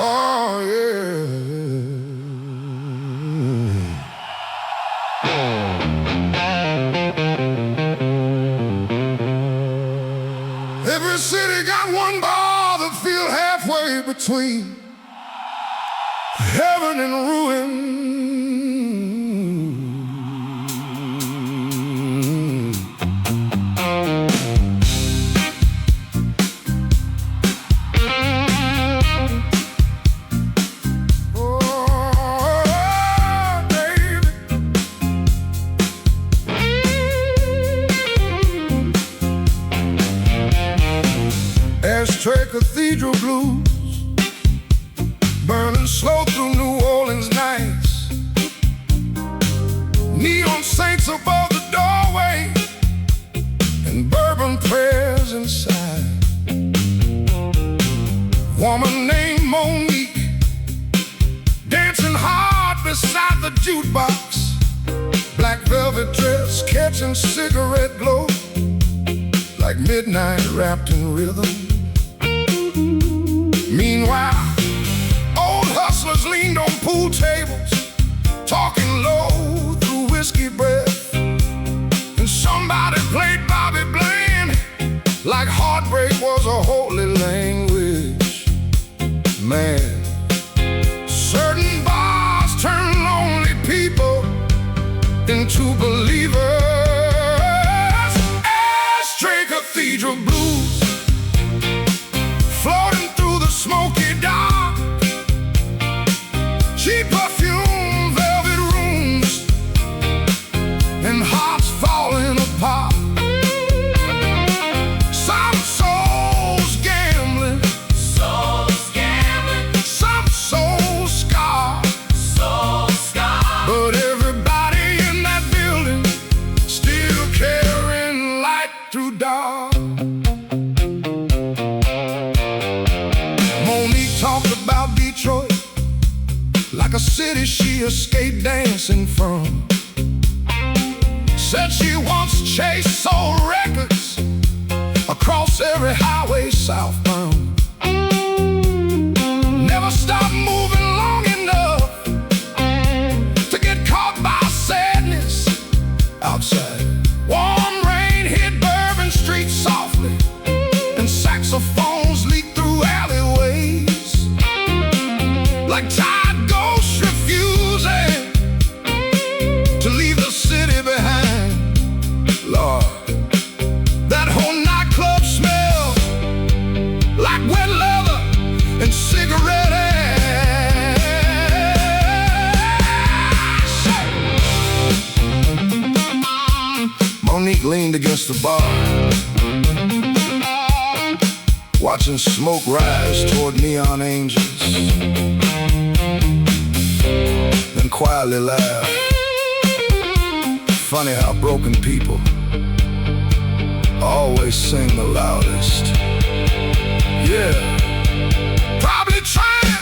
Oh, yeah. Every city got one bar that feel halfway between heaven and ruin. Ashtray cathedral blues burning slow through New Orleans nights. Neon saints above the doorway and bourbon prayers inside. Woman named Monique dancing hard beside the jukebox. Black velvet dress catching cigarette glow like midnight wrapped in rhythm. Meanwhile, old hustlers leaned on pool tables, talking low through whiskey breath. And somebody played Bobby Bland like heartbreak was a holy language. Man, certain bars turn lonely people into believers. Ashtray cathedral blues floating through the smoky dark. Cheap perfume, velvet rooms, and hearts falling apart. Some souls gambling, some souls scarred, but everybody in that building still carrying light through dark. Talked about Detroit like a city she escaped dancing from. Said she once chased soul records across every highway southbound. Never stopped moving long enough to get caught by sadness outside. Warm rain hit Bourbon Street softly, and saxophones leaked through alleyways like tired ghosts refusing to leave the city behind. Lord, that whole nightclub smelled like wet leather and cigarette ash. Monique leaned against the bar, watching smoke rise toward neon angels, then quietly laughed. Funny how broken people always sing the loudest. Yeah, probably trying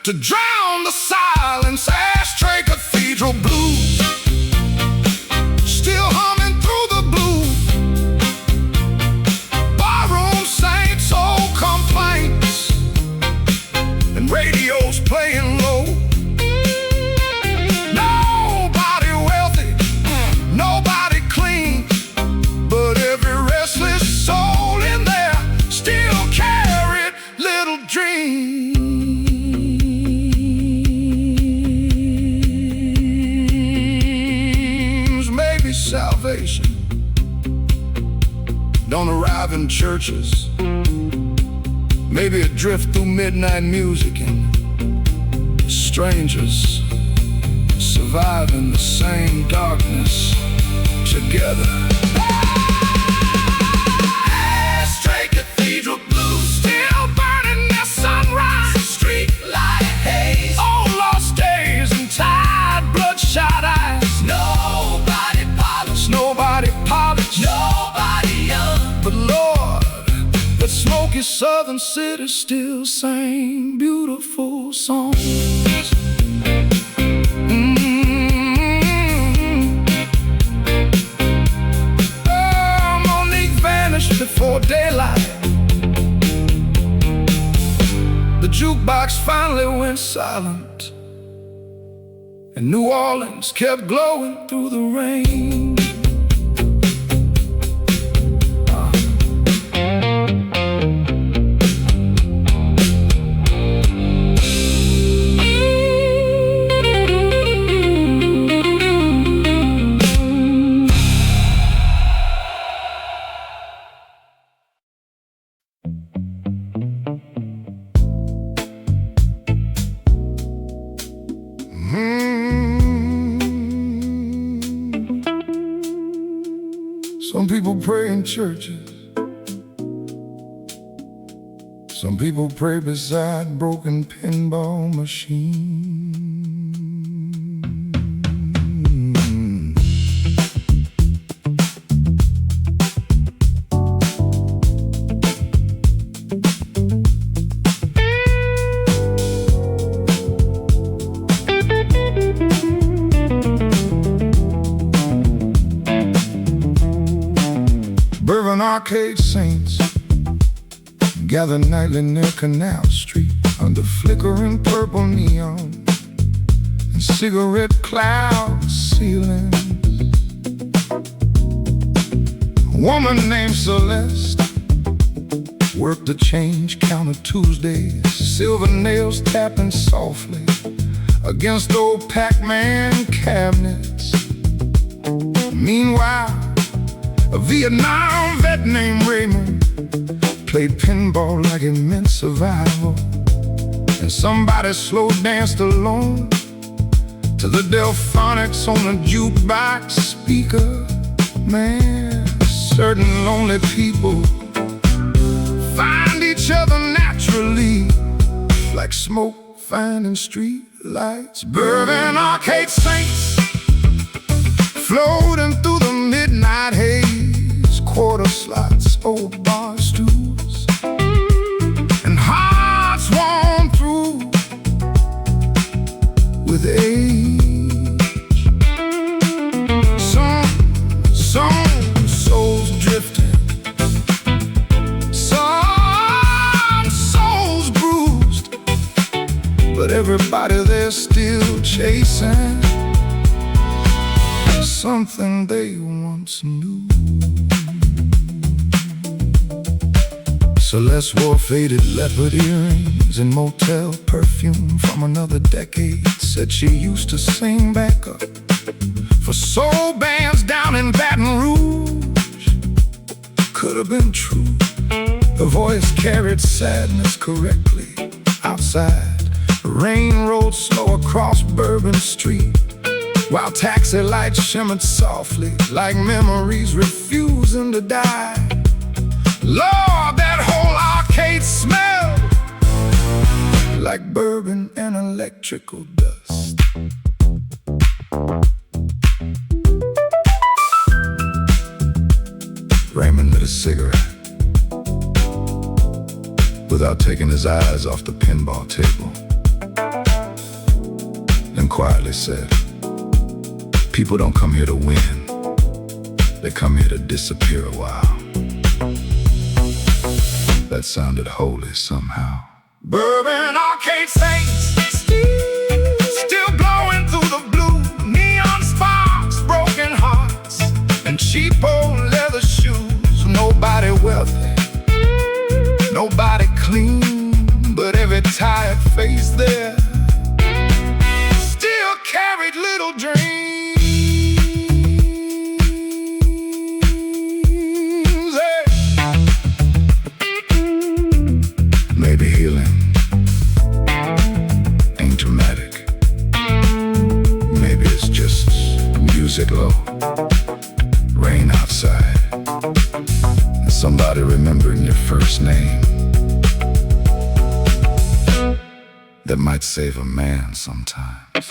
to drown the silence. Ashtray cathedral blues still humming through the blue. Barroom saints, old complaints, and radios playing low. Nobody wealthy, nobody clean, but every restless soul in there still carried little dreams. Maybe salvation don't arrive in churches. Maybe a drift through midnight music and strangers surviving the same darkness together. Ashtray cathedral blues still burning their sunrise. Street light haze, old lost days and tired bloodshot eyes. Nobody polished, nobody young, but Lord, that smoky southern city still sang beautiful songs. finally went silent, and New Orleans kept glowing through the rain. Some people pray in churches, some people pray beside broken pinball machines. Bourbon Arcade saints gather nightly near Canal Street under flickering purple neon and cigarette cloud ceilings. A woman named Celeste worked the change counter Tuesdays, silver nails tapping softly against old Pac-Man cabinets. Meanwhile, a Vietnam vet named Raymond played pinball like it meant survival, and somebody slow danced alone to the Delphonics on the jukebox speaker. Man, certain lonely people find each other naturally, like smoke finding street lights. Bourbon Arcade saints floating through the midnight haze, quarter slots, old bar stools, and hearts worn through with age. Some souls drifting, some souls bruised, but everybody they're still chasing something they once knew. Celeste wore faded leopard earrings and motel perfume from another decade. Said she used to sing backup for soul bands down in Baton Rouge. Could have been true. Her voice carried sadness correctly. Outside, rain rolled slow across Bourbon Street, while taxi lights shimmered softly like memories refusing to die. Lord, that whole arcade smelled like bourbon and electrical dust. Raymond lit a cigarette without taking his eyes off the pinball table, then quietly said, "People don't come here to win, they come here to disappear a while." That sounded holy somehow. Bourbon Arcade saints still glowing through the blue, neon sparks, broken hearts, and cheap old leather shoes. Nobody wealthy, nobody clean, but every tired face there still carried little dreams. Maybe healing ain't dramatic. Maybe it's just music low, rain outside, and somebody remembering your first name. That might save a man sometimes.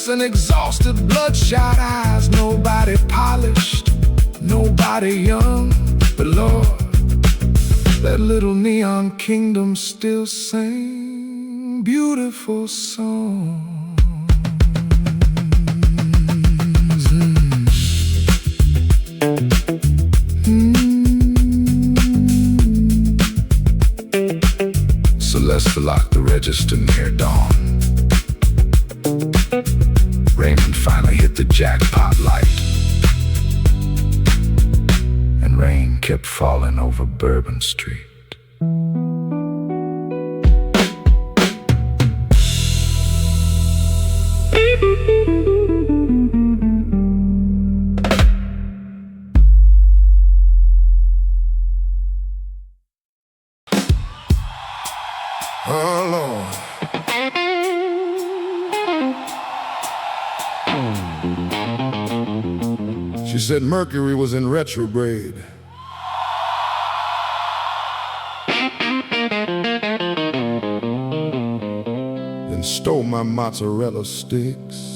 And exhausted, bloodshot eyes, nobody polished, mighty young, but Lord, that little neon kingdom still sing beautiful songs. Celeste locked the register near dawn. Raymond finally hit the jackpot light, and rain kept falling over Bourbon Street. Oh, Lord. She said Mercury was in retrograde. Then stole my mozzarella sticks.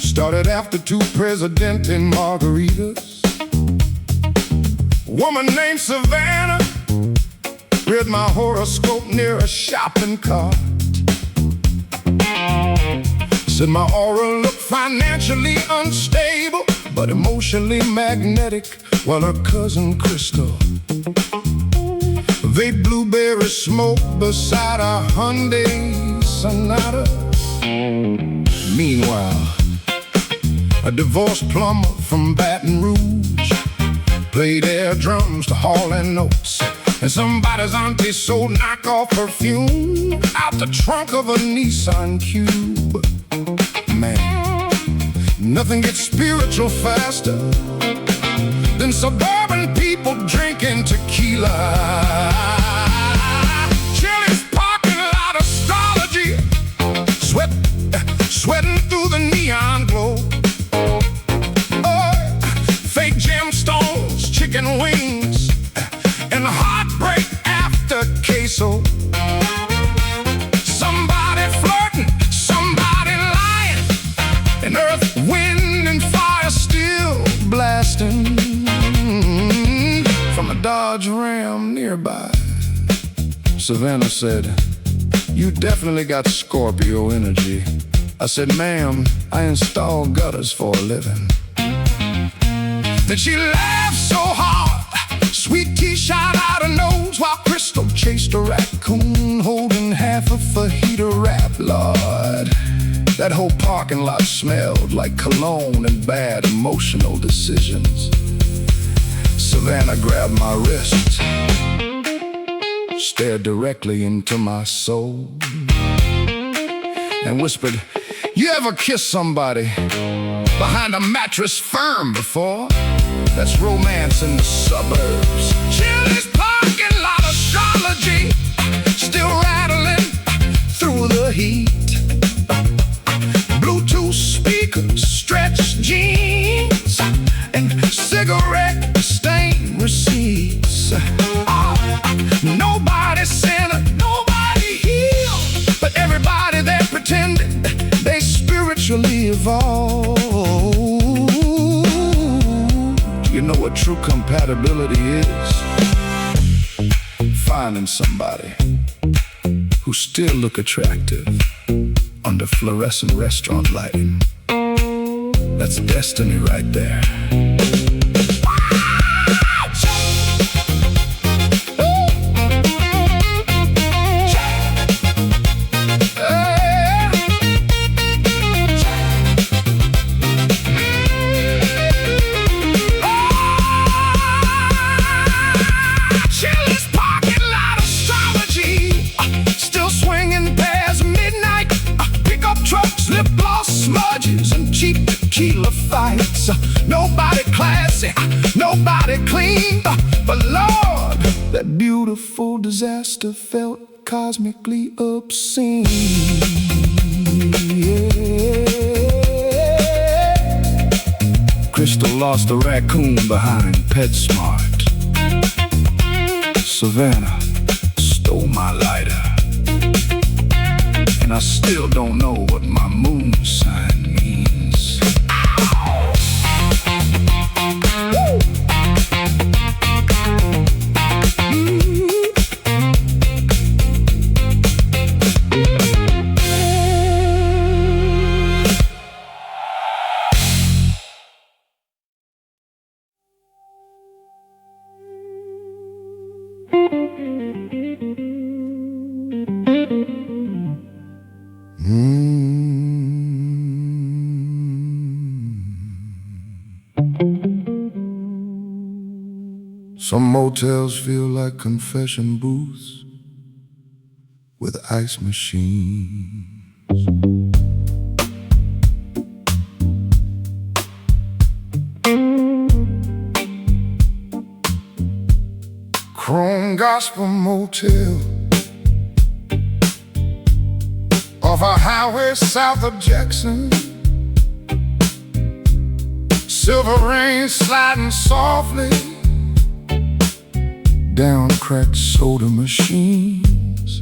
Started after 2 Presidente margaritas. Woman named Savannah read my horoscope near a shopping cart. Said my aura looked financially unstable, but emotionally magnetic, while her cousin Crystal vape blueberry smoke beside a Hyundai Sonata. Meanwhile, a divorced plumber from Baton Rouge played air drums to Hall & Oates, and somebody's auntie sold knockoff perfume out the trunk of a Nissan Cube. Man, nothing gets spiritual faster than suburban people drinking tequila. Chili's parking lot astrology, sweating through the neon glow. Fake gemstones, chicken wings, and heartbreak after queso. Somebody flirting, somebody lying, and earth, wind, and fire still blasting from a Dodge Ram nearby. Savannah said, "You definitely got Scorpio energy." I said, "Ma'am, I install gutters for a living." Then she laughed so hard, sweet tea shot out her nose, while Crystal chased a raccoon holding half a fajita wrap. Lord, that whole parking lot smelled like cologne and bad emotional decisions. Savannah grabbed my wrist, stared directly into my soul, and whispered, "You ever kissed somebody behind a mattress firm before? That's romance in the suburbs." Chili's parking lot astrology still rattling through the heat. Bluetooth speakers, stretched jeans, and cigarette stain receipts. Nobody sinner, nobody healed, but everybody there pretending they spiritually evolved. You know what true compatibility is? Finding somebody who still look attractive under fluorescent restaurant lighting. That's destiny right there. Lip gloss smudges and cheap tequila fights. Nobody disaster felt cosmically obscene. Crystal lost a raccoon behind PetSmart. Savannah stole my lighter, and I still don't know what my moon sign means. Some motels feel like confession booths with ice machines. Chrome Gospel Motel off a highway south of Jackson. Silver rain sliding softly down cracked soda machines.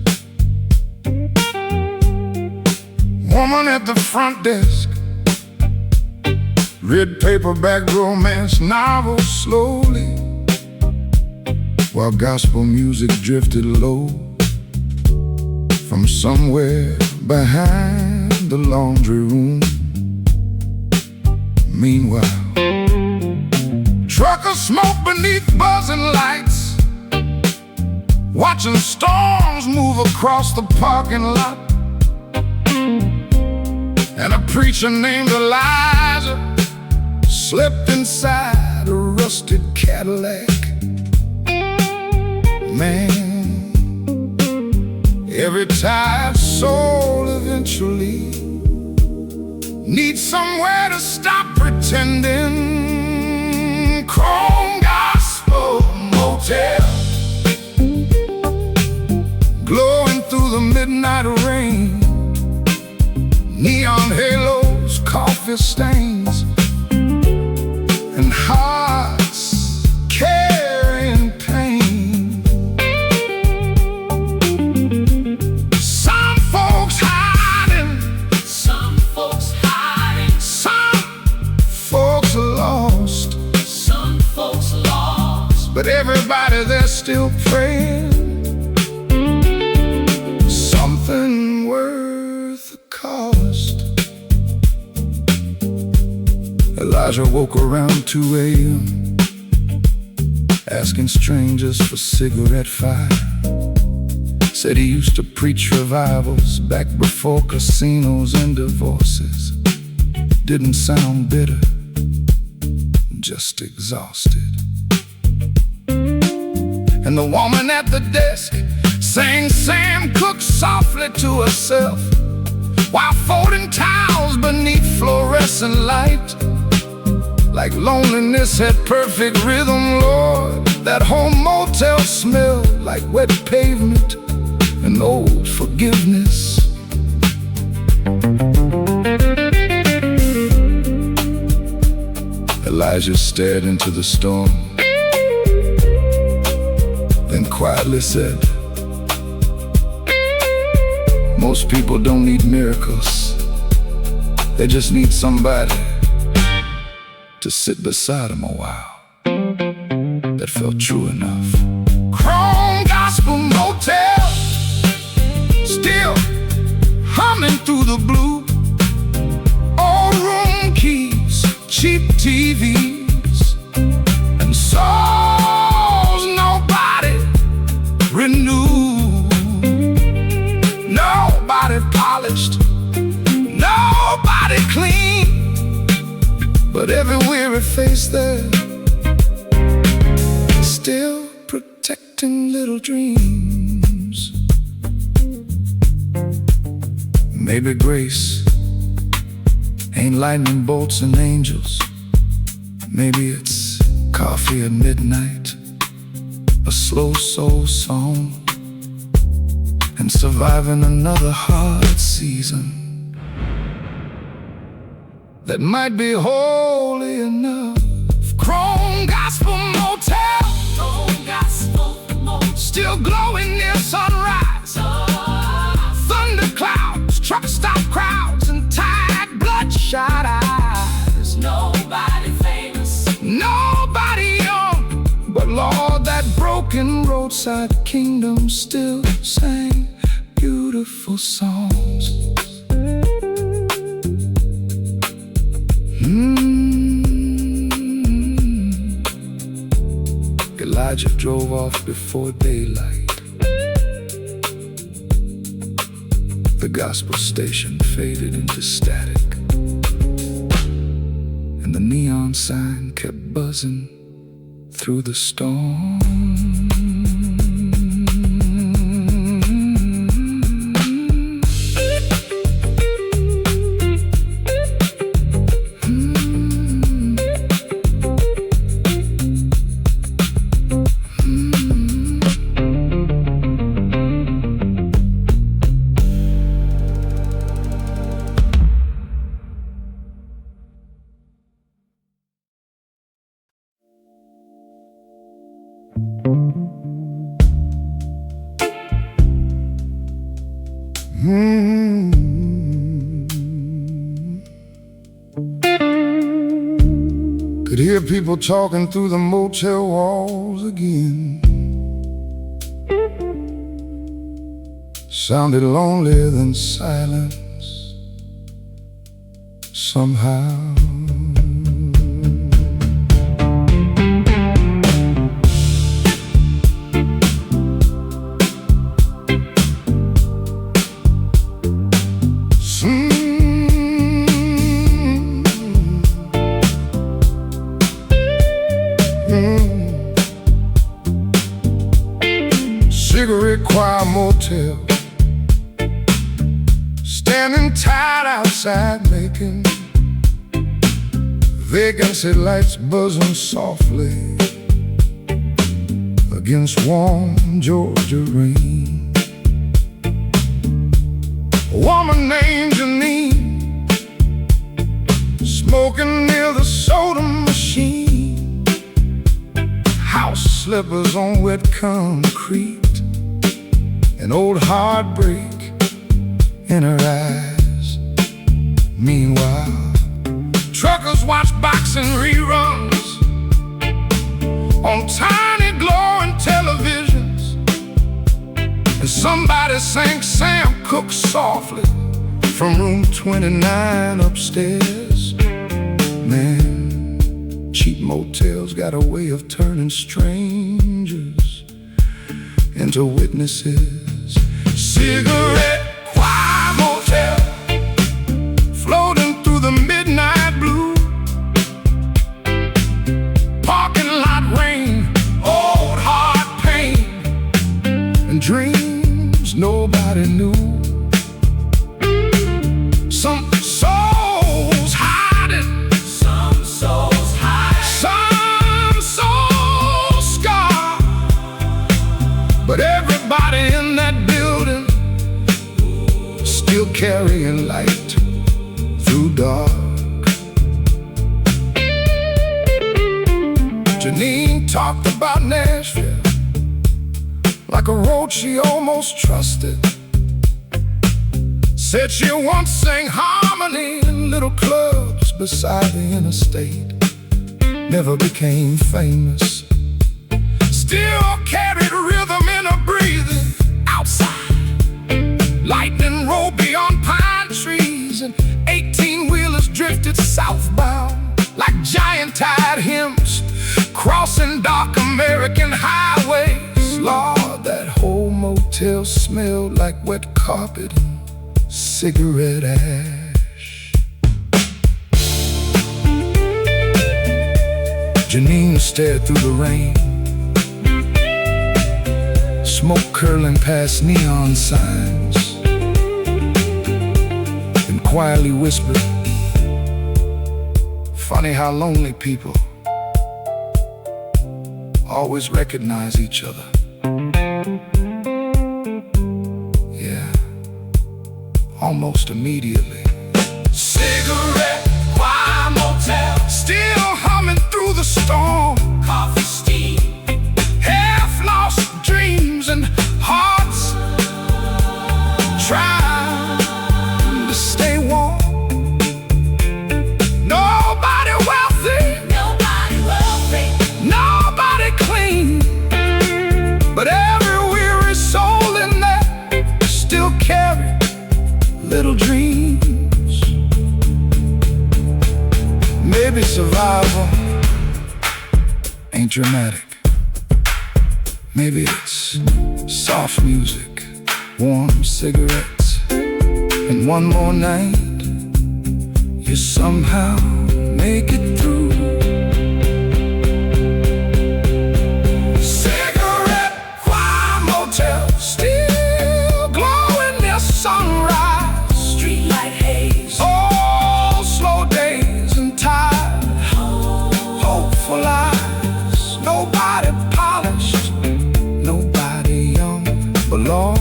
Woman at the front desk read paperback romance novels slowly, while gospel music drifted low from somewhere behind the laundry room. Meanwhile, truckers smoke beneath buzzing lights, watching storms move across the parking lot. And a preacher named Elijah slept inside a rusted Cadillac. Man, every tired soul eventually needs somewhere to stop pretending. Chrome Gospel Motel, glowing through the midnight rain, neon halos, coffee stains, and hearts carrying pain. Some folks hiding, some folks hiding, some folks lost, some folks lost, but everybody there's still praying. Something worth the cost. Elijah woke around 2 a.m. asking strangers for cigarette fire. Said he used to preach revivals back before casinos and divorces. Didn't sound bitter, just exhausted. And the woman at the desk sang Sam Cooke softly to herself while folding towels beneath fluorescent light. Like loneliness had perfect rhythm, Lord. That home motel smelled like wet pavement and old forgiveness. Elijah stared into the storm, then quietly said, most people don't need miracles. They just need somebody to sit beside them a while. That felt true enough. Chrome Gospel Motel, still humming through the blue. Old room keys, cheap TVs, and souls nobody renewed. Nobody polished, nobody clean, but every weary face there still protecting little dreams. Maybe grace ain't lightning bolts and angels. Maybe it's coffee at midnight, a slow soul song, and surviving another hard season that might be holy enough. Chrome Gospel Motel, still glowing near sunrise. Thunder clouds, truck stop crowds, and tired bloodshot eyes. Nobody famous, nobody young, but Lord, that broken roadside kingdom still sang beautiful songs. Elijah drove off before daylight. The gospel station faded into static, and the neon sign kept buzzing through the storm. Could hear people talking through the motel walls again. Sounded lonelier than silence somehow. Cigarette choir motel, standing tight outside, making vacancy lights buzzing softly against warm Georgia rain. A woman named Janine, smoking near the soda machine. House slippers on wet concrete, an old heartbreak in her eyes. Meanwhile, truckers watch boxing reruns on tiny glowing televisions, and somebody sang Sam Cooke softly from room 29 upstairs. Man, cheap motels got a way of turning strangers into witnesses. Cigarette choir motel, floating through the midnight blue. Parking lot rain, old heart pain, and dreams nobody knew. Some souls hiding, some souls hide, some souls scarred, but everybody in that building still carrying light through dark. Janine talked about Nashville like a road she almost trusted. Said she once sang harmony in little clubs beside the interstate. Never became famous, still carried rhythm in her breathing. Outside, lightning rolled beyond pine trees, and 18-wheelers drifted southbound like giant-eyed hymns crossing dark American highways. Lord, that whole motel smelled like wet carpet and cigarette ash. Janine stared through the rain, smoke curling past neon signs, and quietly whispered, funny how lonely people always recognize each other almost immediately. Cigarette, wine, motel, Still humming through the storm, coffee, steam, half-lost dreams and hearts trying to stay warm. Nobody wealthy, nobody wealthy, nobody clean, but every weary soul in there still carry little dreams. Maybe survival ain't dramatic. Maybe it's soft music, warm cigarettes, and one more night you somehow make it through. Cigarette, wine, motel, still glowing near sunrise. streetlight haze, Oh, slow days and tired, hopeful eyes. Nobody polished, nobody young, but Lord,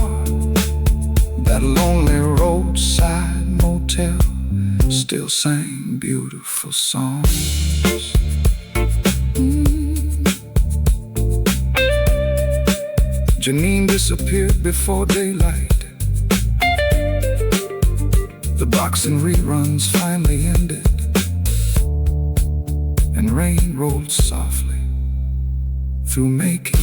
that lonely roadside motel still sang beautiful songs. Janine disappeared before daylight. The boxing reruns finally ended, and rain rolled softly through making.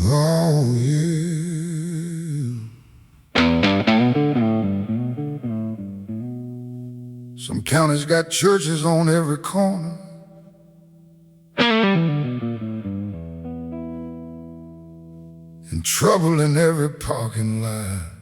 Oh, yeah. Some counties got churches on every corner, and trouble in every parking lot.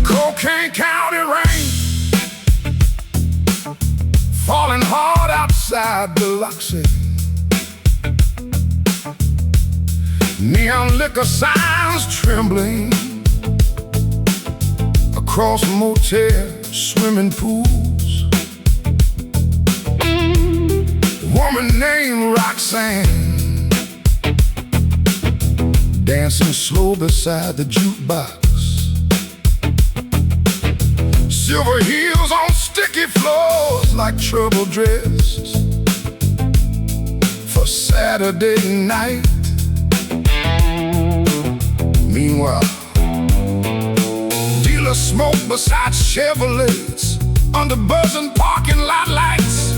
Cocaine County rain falling hard outside Biloxi. Neon liquor signs trembling across motels, swimming pools. Woman named Roxanne dancing slow beside the jukebox. Silver heels on sticky floors like trouble dressed for Saturday night. Meanwhile, dealers smoke beside Chevrolets under buzzing parking lot lights,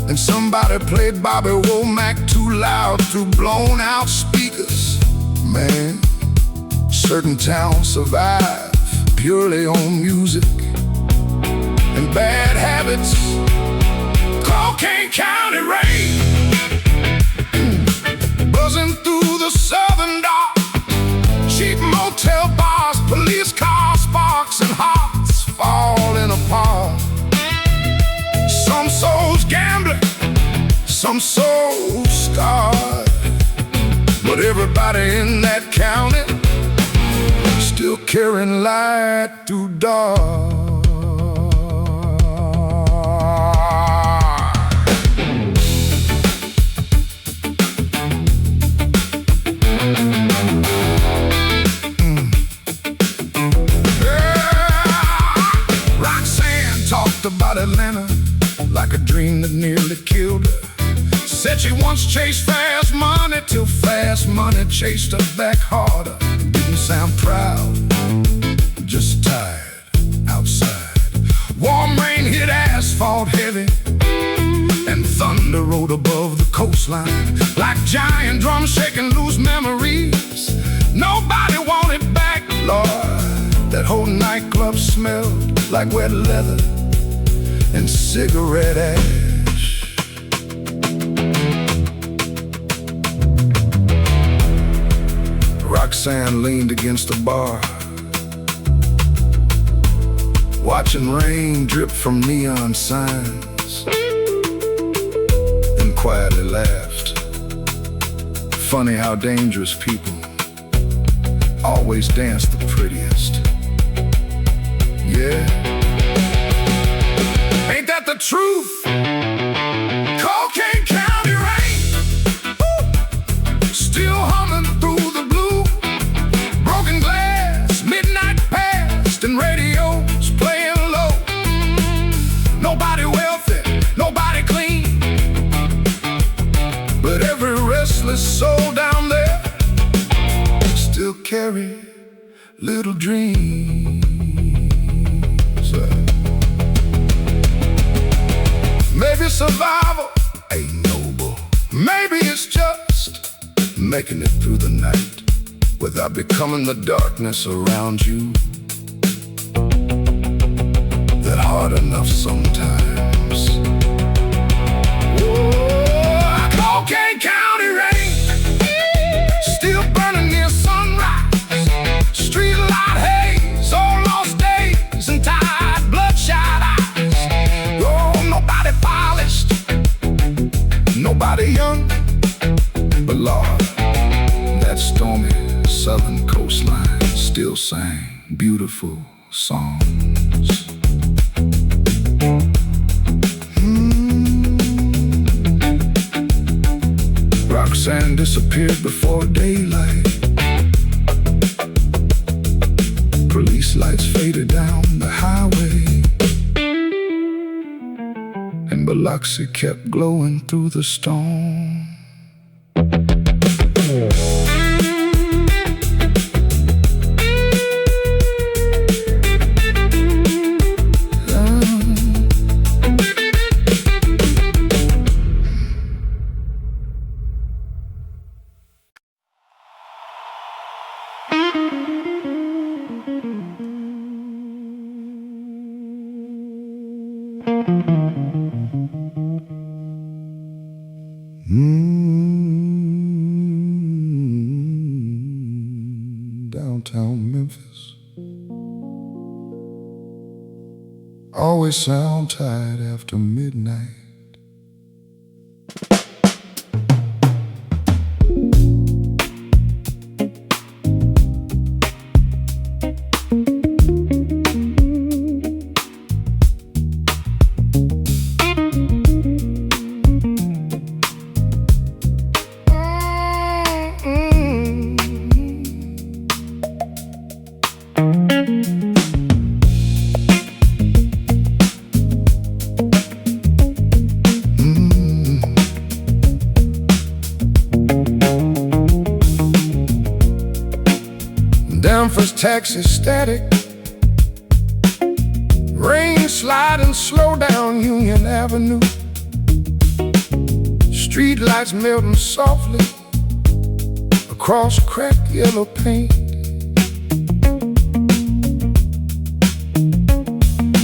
and somebody played Bobby Womack too loud through blown out speakers. Man, certain towns survive purely on music and bad habits. Cocaine County rain buzzing through the southern dark. Cheap motel bars, police cars, sparks, and hearts falling apart. Some souls gambling, some souls scarred, but everybody in that county still carrying light through dark. About Atlanta like a dream that nearly killed her. Said she once chased fast money till fast money chased her back harder. Didn't sound proud, just tired outside. Warm rain hit asphalt heavy, and thunder rode above the coastline like giant drums shaking loose memories. Nobody nightclub smelled like wet leather and cigarette ash. Roxanne leaned against the bar, watching rain drip from neon signs, then quietly laughed. Funny how dangerous people always dance the prettiest. Yeah. Ain't that the truth? Cocaine County rain, still humming through the blue. Broken glass, midnight past, and radios playing low. Nobody wealthy, nobody clean, but every restless soul down there still carry little dreams. Maybe survival ain't noble. Maybe it's just making it through the night without becoming the darkness around you. That hard enough sometimes. Oh, Cocaine County rain, still burning near sunrise. Street light haze, all lost days and tired, bloodshot eyes. Oh, nobody polished, nobody young, but Lord, that stormy southern coastline still sang beautiful songs. Roxanne disappeared before daylight. Police lights faded down the highway, and Biloxi kept glowing through the storm. Downtown Memphis always sound tired after midnight. First taxi static, rain sliding slow down Union Avenue, street lights melting softly across cracked yellow paint.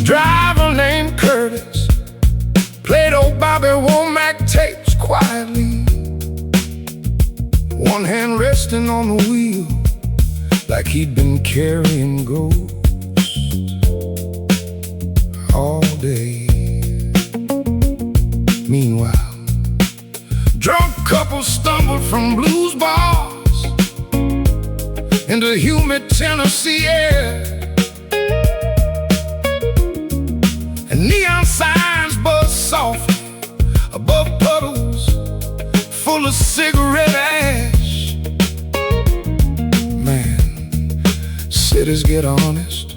Driver named Curtis played old Bobby Womack tapes quietly, one hand resting on the wheel like he'd been carrying ghosts all day. Meanwhile, drunk couples stumbled from blues bars into humid Tennessee air, and neon signs buzzed softly above puddles full of cigarette ash. Cities get honest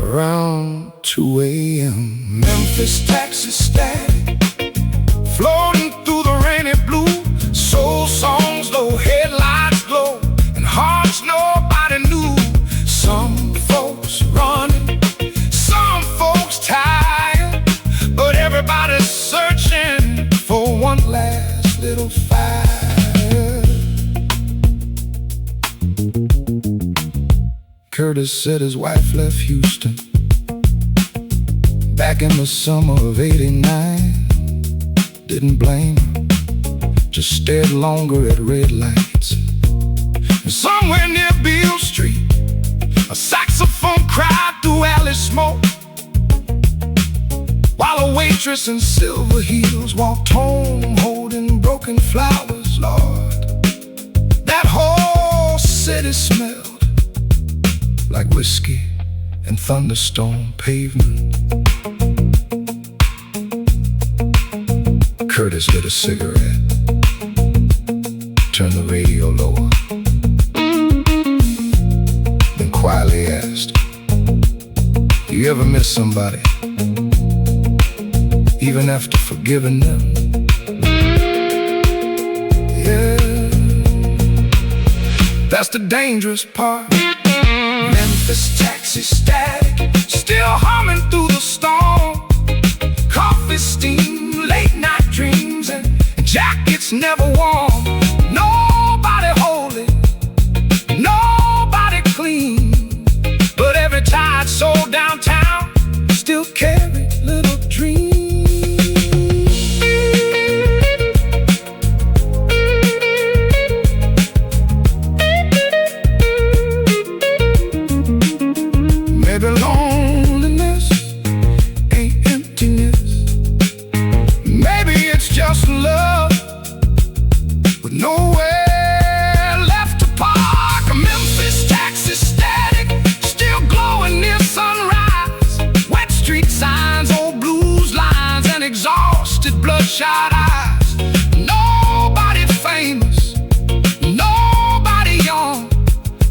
around 2 a.m. Memphis taxi static, floating through the rainy blue. Soul songs, low headlights glow, and hearts nobody knew. Some folks running, some folks tired, but everybody's searching for one last little fire. Curtis said his wife left Houston back in the summer of '89. Didn't blame her, just stared longer at red lights. And somewhere near Beale Street, a saxophone cried through alley smoke, while a waitress in silver heels walked home holding broken flowers. Lord, that whole city smelled like whiskey and thunderstorm pavement. Curtis lit a cigarette, turned the radio lower, then quietly asked, "Do you ever miss somebody, even after forgiving them?" Yeah, that's the dangerous part. Memphis taxi static, still humming through the storm. Coffee steam, late night dreams, and jackets never warm. Nobody holy, nobody clean, but every tired soul downtown still carried little dreams. Maybe loneliness ain't emptiness. Maybe it's just love with nowhere left to park. A Memphis taxi static, still glowing near sunrise. Wet street signs, old blues lines, and exhausted bloodshot eyes. Nobody famous, nobody young,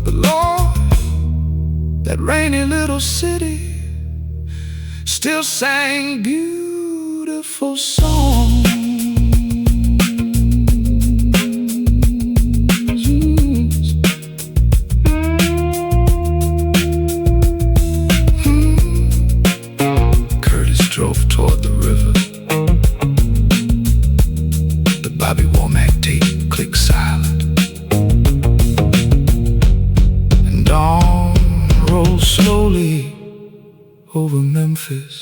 but Lord, that rainy little city still sang beautiful songs. Curtis drove toward the river. The Bobby Womack tape clicked silent, and dawn rolled slowly over Memphis.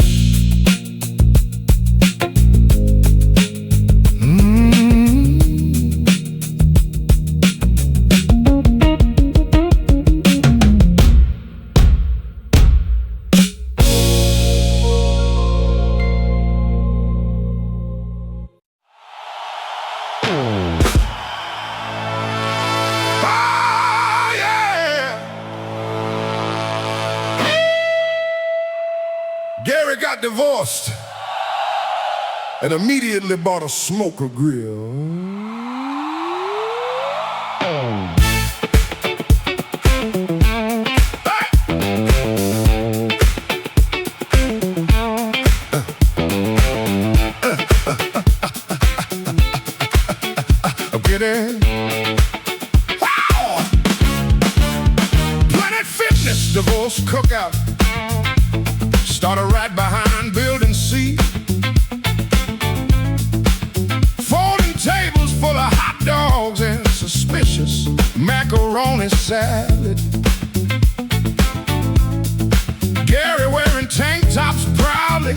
Ah, yeah! Gary got divorced and immediately bought a smoker grill. Get in. Wow! Planet Fitness divorce cookout started right behind Building C. Folding tables full of hot dogs and suspicious macaroni salad. Gary wearing tank tops proudly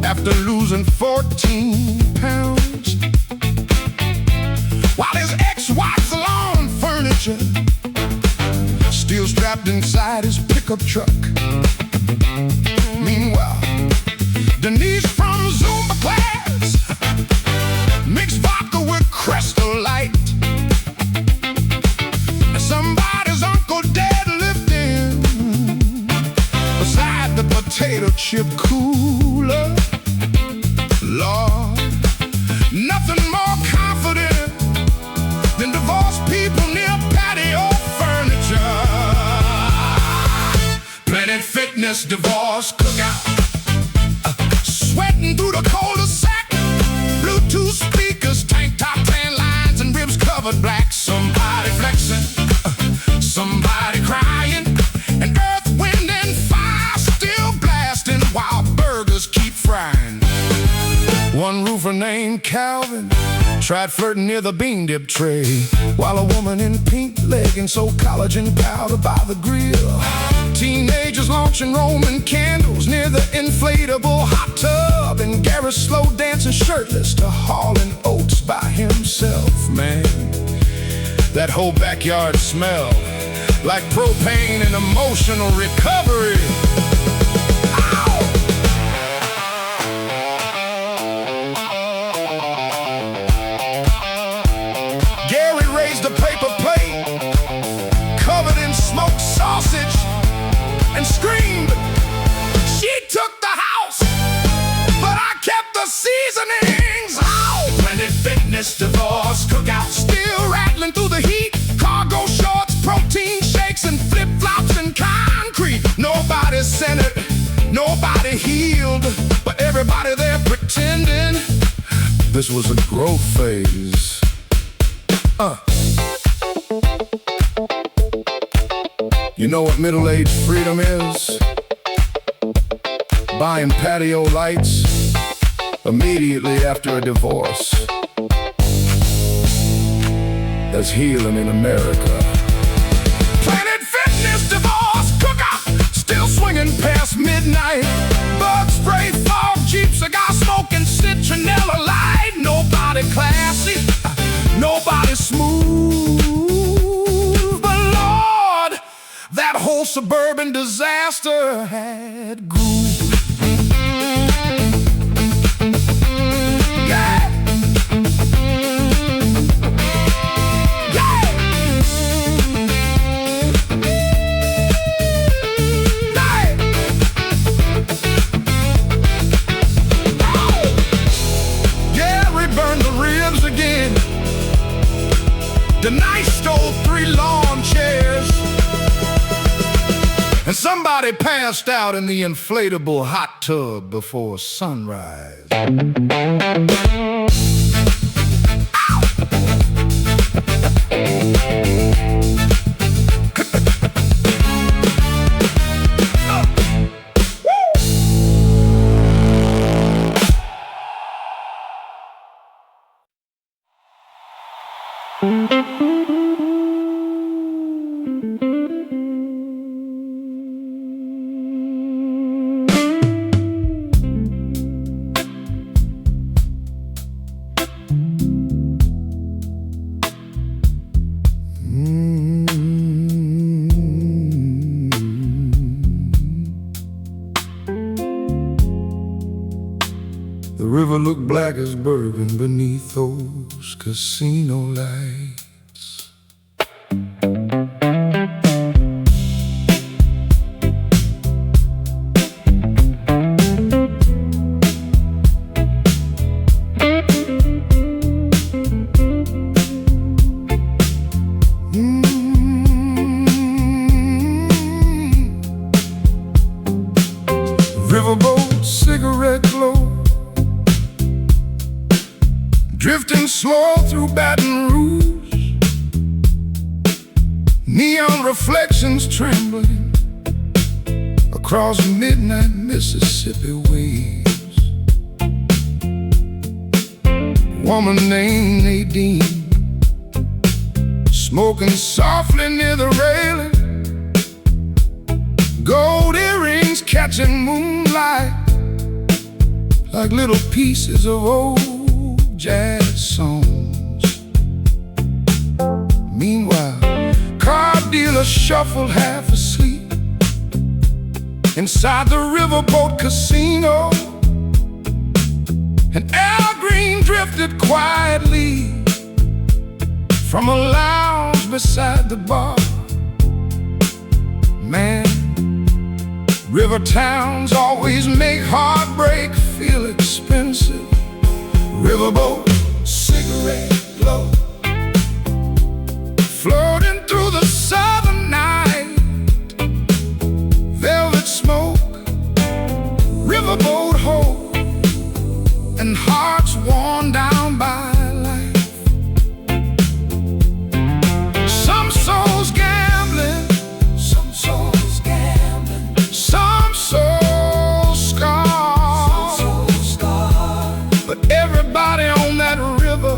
after losing 14 pounds, while his ex-wife's lawn furniture still strapped inside his pickup truck. Meanwhile, Denise from Zumba class mixed vodka with Crystal Light. Somebody's uncle deadlifting beside the potato chip cooler. Lord, nothing more confident than divorced people near patio furniture. Planet Fitness divorce cookout, sweating through the cul-de-sac. Bluetooth speakers, tank top, tan lines, and ribs covered black. Somebody flexing, somebody crying, and earth, wind, and fire still blasting while burgers keep frying. One roofer named Calvin tried flirting near the bean dip tray, while a woman in pink leggings sold collagen powder by the grill. Teenagers launching Roman candles near the inflatable hot tub, and Gary slow dancing shirtless to hauling oats by himself. Man, that whole backyard smelled like propane and emotional recovery. Gary raised a paper plate covered in smoked sausage and screamed, "She took the house, but I kept the seasonings." Planet Fitness divorce cookout, Still rattling through the heat, cargo shorts, protein shakes, and flip-flops and concrete. Nobody centered, nobody healed, but everybody there pretending this was a growth phase. You know what middle-aged freedom is? Buying patio lights immediately after a divorce. That's healing in America. Planet Fitness divorce cookout, still swinging past midnight. Bug spray, fog, Jeep, cigar smoking, citronella light. Nobody classy, nobody smooth, but Lord, that whole suburban disaster had groove. Yeah. Yeah. Yeah. Gary burned the ribs again. The night stole 3 lawn chairs, and somebody passed out in the inflatable hot tub before sunrise. The river looked black as bourbon beneath those casino lights. Riverboat cigarette glow, drifting slow through Baton Rouge, neon reflections trembling across midnight Mississippi waves. Woman named Nadine, smoking softly near the railing, gold earrings catching moonlight like little pieces of old jazz songs. Meanwhile, car dealers shuffled half asleep inside the riverboat casino, and Al Green drifted quietly from a lounge beside the bar. Man, river towns always make heartbreak feel expensive. Riverboat cigarette glow, floating through the southern night, velvet smoke, riverboat hope, and hearts worn down by life. Some souls gambling, some souls gambling, some souls scarred, but everybody on that river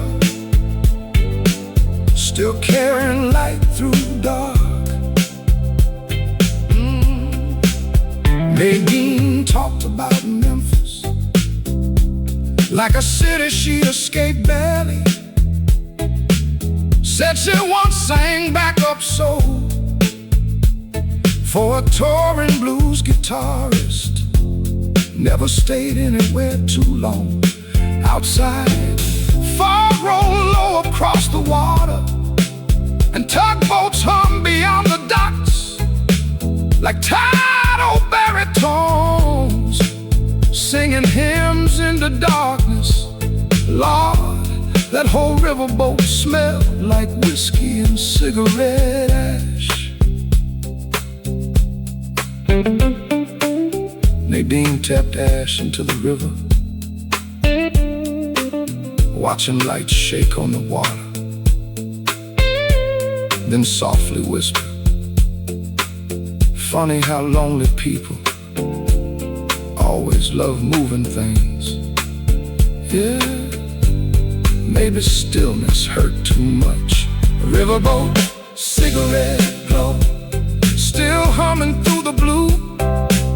carrying light through dark. Nadine talked about Memphis like a city she escaped barely. Said she once sang backup soul for a touring blues guitarist. Never stayed anywhere too long. Outside, fog rolled low across the water, and tugboats hum beyond the docks like tidal baritones, singing hymns in the darkness. Lord, that whole riverboat smelled like whiskey and cigarette ash. Nadine tapped ash into the river, watching lights shake on the water, then softly whispered, "Funny how lonely people always love moving things. Yeah, maybe stillness hurt too much." Riverboat, cigarette glow, still humming through the blue.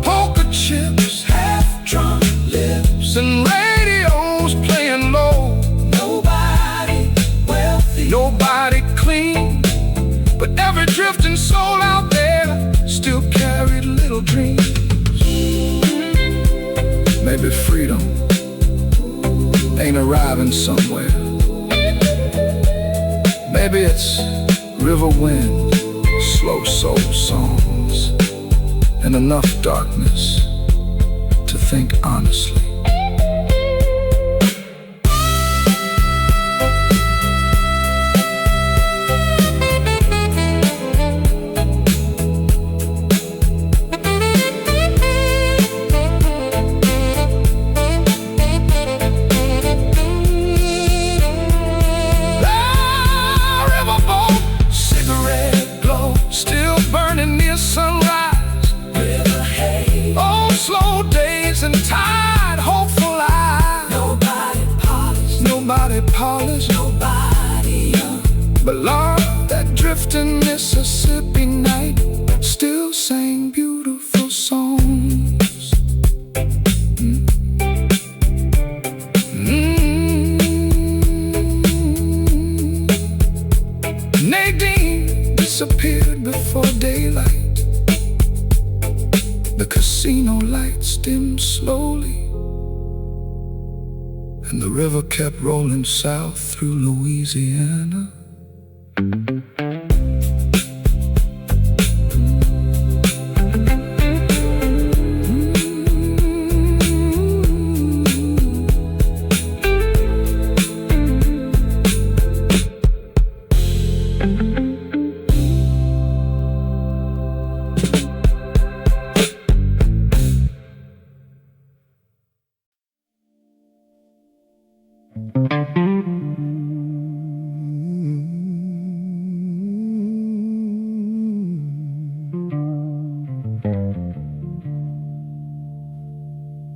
Poker chips, half-drunk lips, and radios playing low. Nobody wealthy, nobody clean, but every drifting soul out there still carried little dreams. Maybe freedom ain't arriving somewhere. Maybe it's river wind, slow soul songs, and enough darkness to think honestly. Sunrise, river haze, oh, slow days and tide, hopeful eyes. Nobody polished, nobody polished, nobody young. But Lord, that drifting Mississippi night still sang beautiful songs. Nadine disappeared before daylight. The casino lights dimmed slowly, and the river kept rolling south through Louisiana.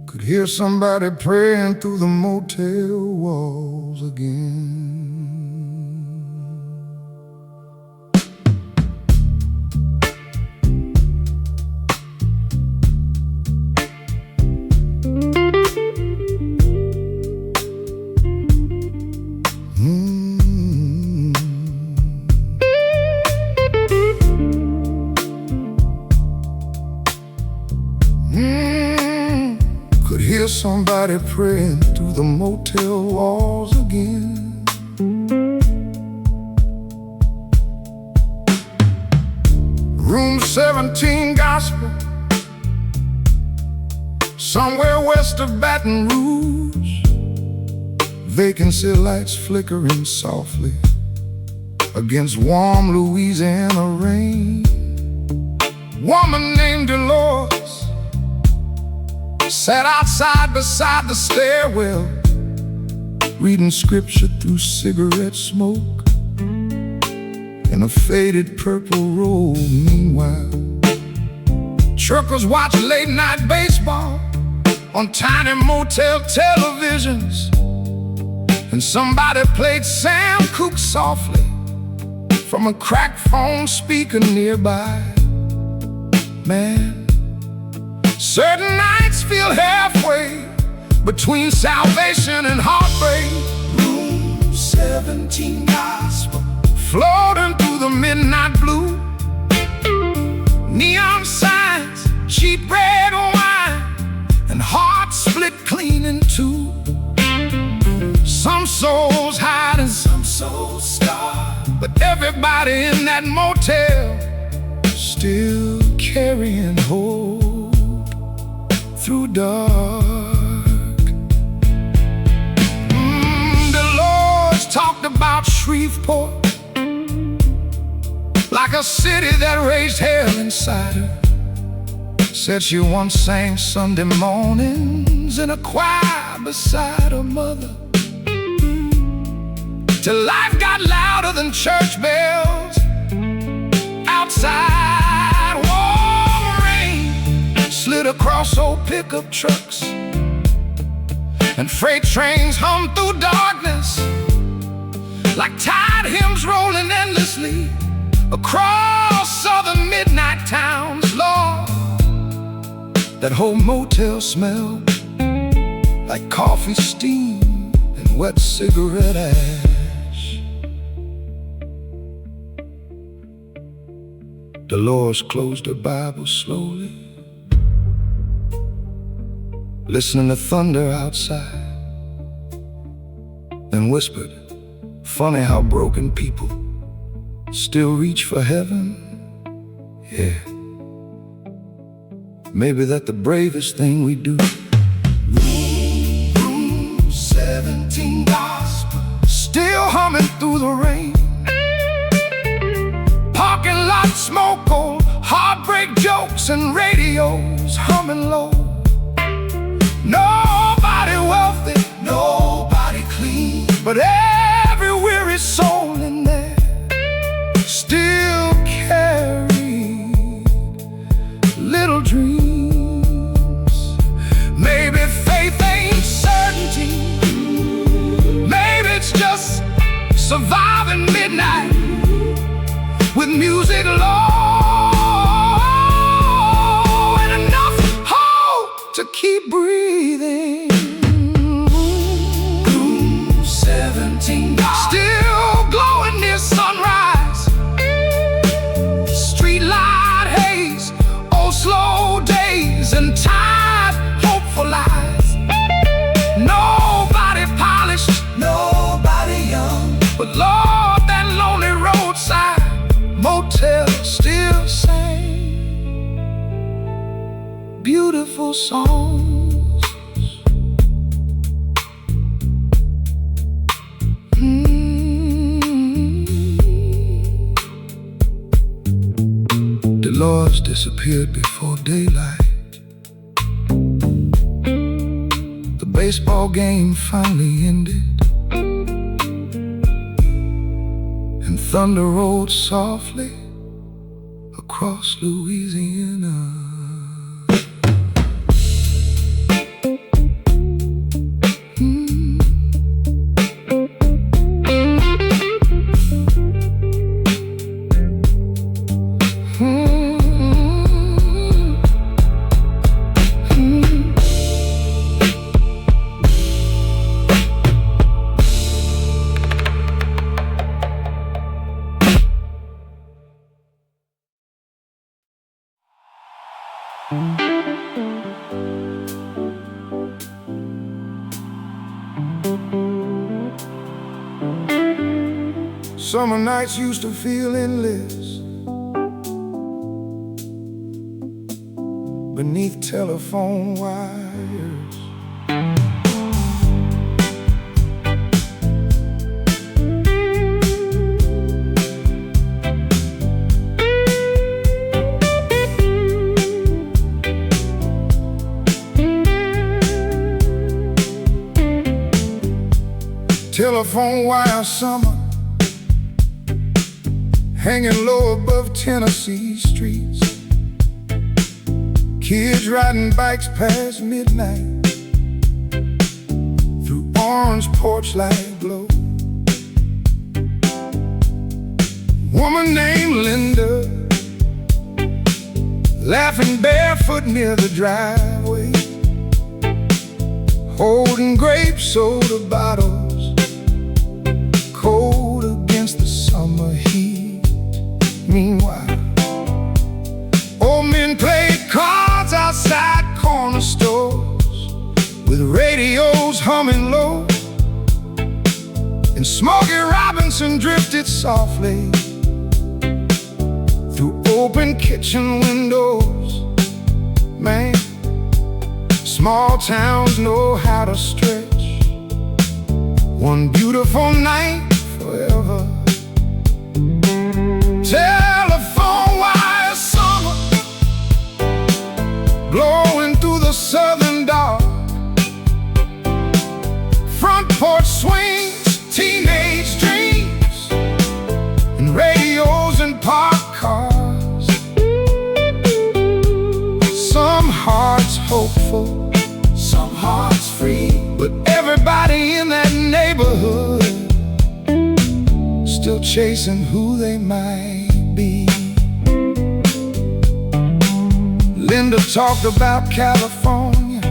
Could hear somebody praying through the motel walls again. Could hear somebody praying through the motel walls again. Room 17 gospel, somewhere west of Baton Rouge. Vacancy lights flickering softly against warm Louisiana rain. Woman named Dolores sat outside beside the stairwell, reading scripture through cigarette smoke in a faded purple robe. Meanwhile, truckers watch late night baseball on tiny motel televisions, and somebody played Sam Cooke softly from a cracked phone speaker nearby. Man, certain nights feel halfway between salvation and heartbreak. Room 17 gospel floating through the midnight blue. Neon signs, cheap red wine, and hearts split clean in two. Some souls hide and some souls starve, but everybody in that motel still carrying hope through dark. Dolores talked about Shreveport like a city that raised hell inside her. Said she once sang Sunday mornings in a choir beside her mother, till life got louder than church bells outside. Warm rain slid across old pickup trucks, and freight trains hummed through darkness like tide hymns rolling endlessly across southern midnight towns. Lord, that whole motel smelled like coffee steam and wet cigarette ash. Dolores closed her Bible slowly, listening to thunder outside, then whispered, "Funny how broken people still reach for heaven. Yeah, maybe that's the bravest thing we do." Room 17 gospel still humming through the rain. Parking lot smoke, old heartbreak jokes, and radios humming low. Nobody wealthy, nobody clean, but every weary soul in there still carried little dreams. Maybe faith ain't certainty, maybe it's just surviving midnight with music low and enough hope to keep breathing. Room 17 still glowing near sunrise. Street light haze, oh slow days, and tired hopeful eyes. Nobody polished, nobody young, but Lord, that lonely roadside motel still sang beautiful songs. Dolores disappeared before daylight. The baseball game finally ended, and thunder rolled softly across Louisiana. Summer nights used to feel endless beneath telephone wires. Telephone wire summer, hanging low above Tennessee streets. Kids riding bikes past midnight through orange porch light glow. woman named Linda, laughing barefoot near the driveway, holding grape soda bottles, cold against the summer heat. Meanwhile, old men played cards outside corner stores, with radios humming low, and Smokey Robinson drifted softly through open kitchen windows. Man, small towns know how to stretch one beautiful night forever. Telephone wire summer, blowing through the southern dark. Front porch swings, teenage dreams, and radios and parked cars. Some hearts hopeful, some hearts free, but everybody in that neighborhood still chasing who they might be. Linda talked about California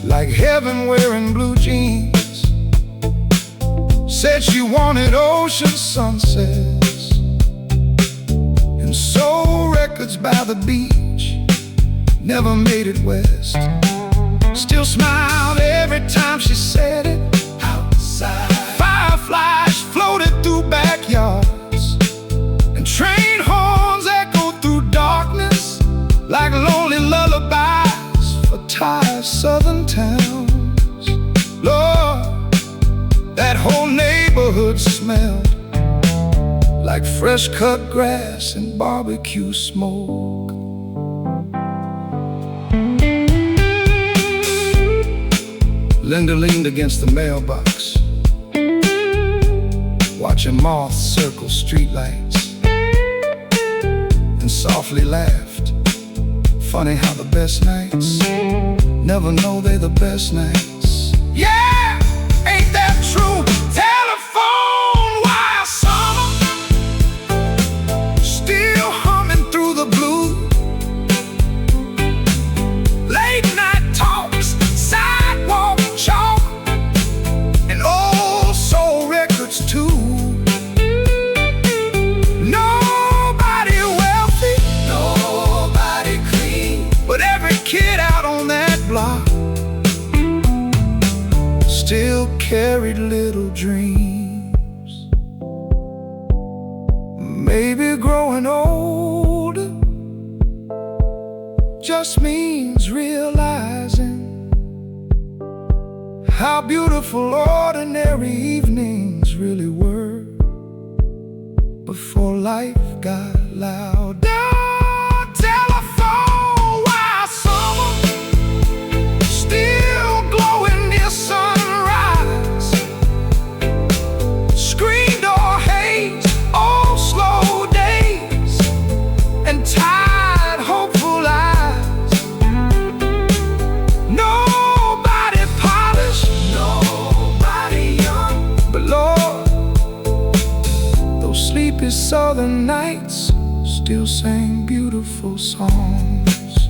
like heaven wearing blue jeans. Said she wanted ocean sunsets and soul records by the beach. Never made it west, still smiled every time she said it. Outside, fireflies floated through backyards, and train horns echoed through darkness like lonely lullabies for tired southern towns. Lord, that whole neighborhood smelled like fresh cut grass and barbecue smoke. Linda leaned against the mailbox, watching moths circle streetlights, and softly laughed. Funny how the best nights never know they're the best nights. Yeah, ain't that true? Telephone wire summer, still humming through the blue. Late night talks, sidewalk chalk, and old soul records too. Nobody wealthy, nobody clean, but every kid out on that block still carried little dreams. Maybe growing older just means realizing how beautiful ordinary evenings really were before life got loud. Telephone wire summer, still glowing near sunrise. Screen door haze, old slow days, and tired hopeful eyes. Nobody polished, nobody young, but Lord, those sleepy southern nights still sang beautiful songs.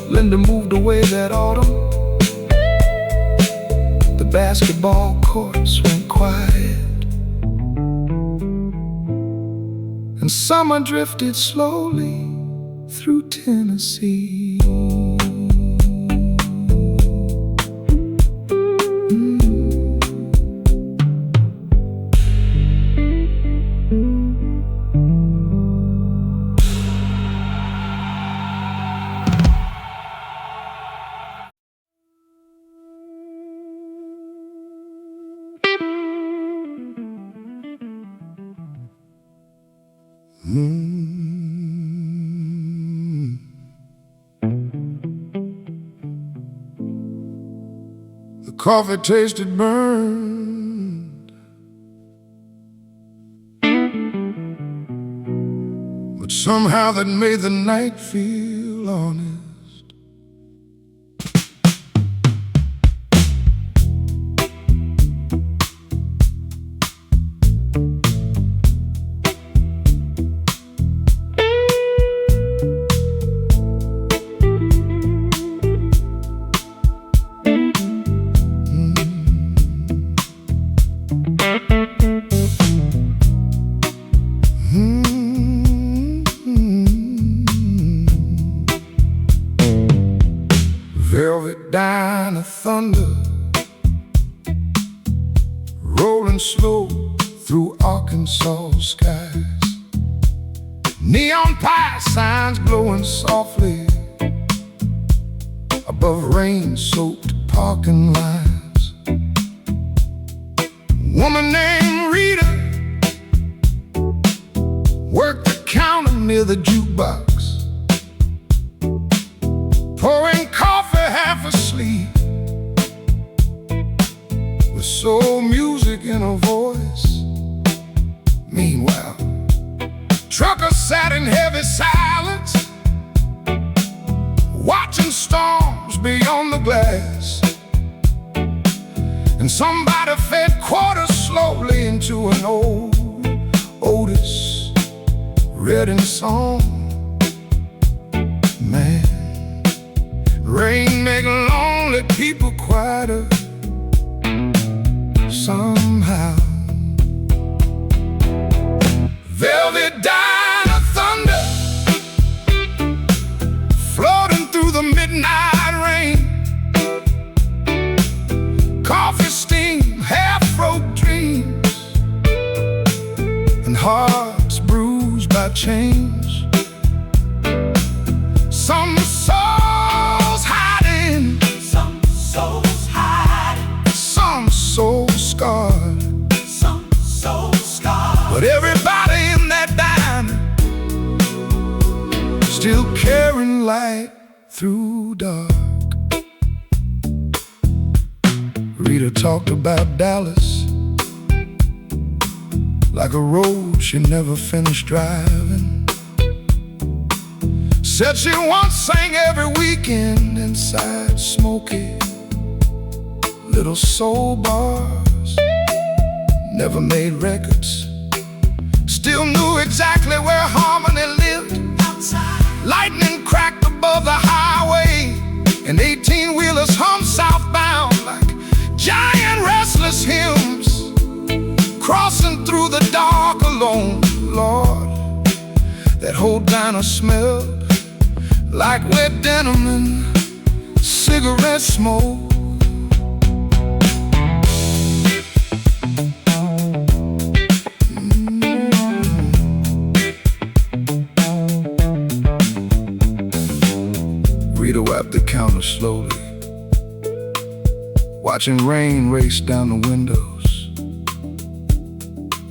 Linda moved away that autumn. The basketball courts went quiet, and summer drifted slowly through Tennessee. The coffee tasted burned, but somehow that made the night feel honest. breakdown of thunder, rolling slow through Arkansas skies. Neon pie signs glowing softly above rain-soaked parking lines. Woman named Rita worked the counter near the jukebox, pouring coffee half asleep, with soul music in her voice. Meanwhile, truckers sat in heavy silence, watching storms beyond the glass. And somebody fed quarters slowly into an old Otis Redding song. Man, rain make lonely people quieter somehow. Velvet dine of thunder, floating through the midnight rain. Coffee steam, half-broke dreams, and hearts bruised by change. Some souls hiding, Some souls hide, some souls scarred, some souls scarred. but everybody in that diamond still carrying light through dark. Rita talked about Dallas like a road she never finished driving. Said she once sang every weekend inside smoky little soul bars. Never made records, still knew exactly where harmony lived. Outside, Lightning cracked above the highway, and 18-wheelers hum southbound like giant restless hymns, crossing through the dark alone. Lord, that whole diner smelled like wet denim and cigarette smoke. Rita wiped the counter slowly, watching rain race down the windows,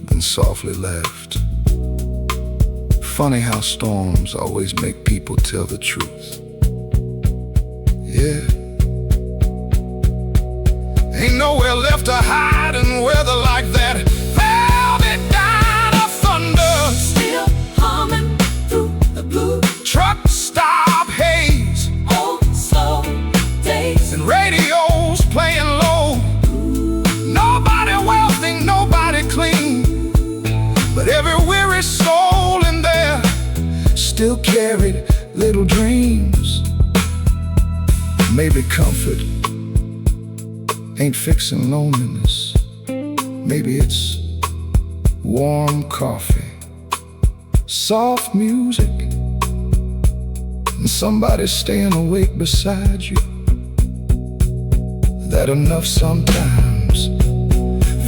then softly laughed. Funny how storms always make people tell the truth. Yeah, ain't nowhere left to hide in weather like that. Velvet dine of thunder, still humming through the blue. truck stop haze, Old slow days, and radios playing low. Nobody wealthy, nobody clean, but every weary soul in there still carried little dreams. Maybe comfort ain't fixing loneliness. Maybe it's warm coffee, soft music, and somebody staying awake beside you. That enough sometimes.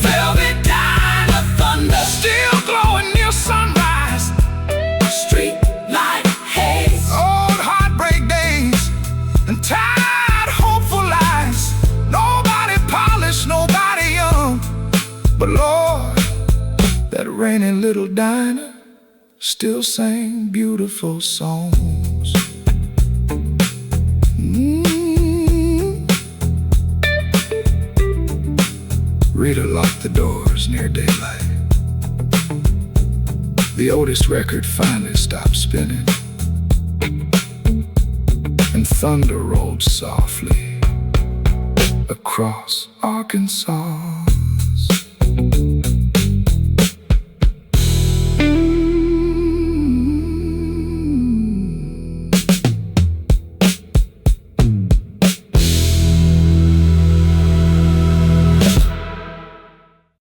velvet dine of thunder, Still glowing near sunrise, street light haze. old heartbreak days, and tired hopeful lies. Nobody polished, nobody young, but Lord, that rainy little diner still sang beautiful songs. Rita locked the doors near daylight. The Otis record finally stopped spinning, and thunder rolled softly across Arkansas.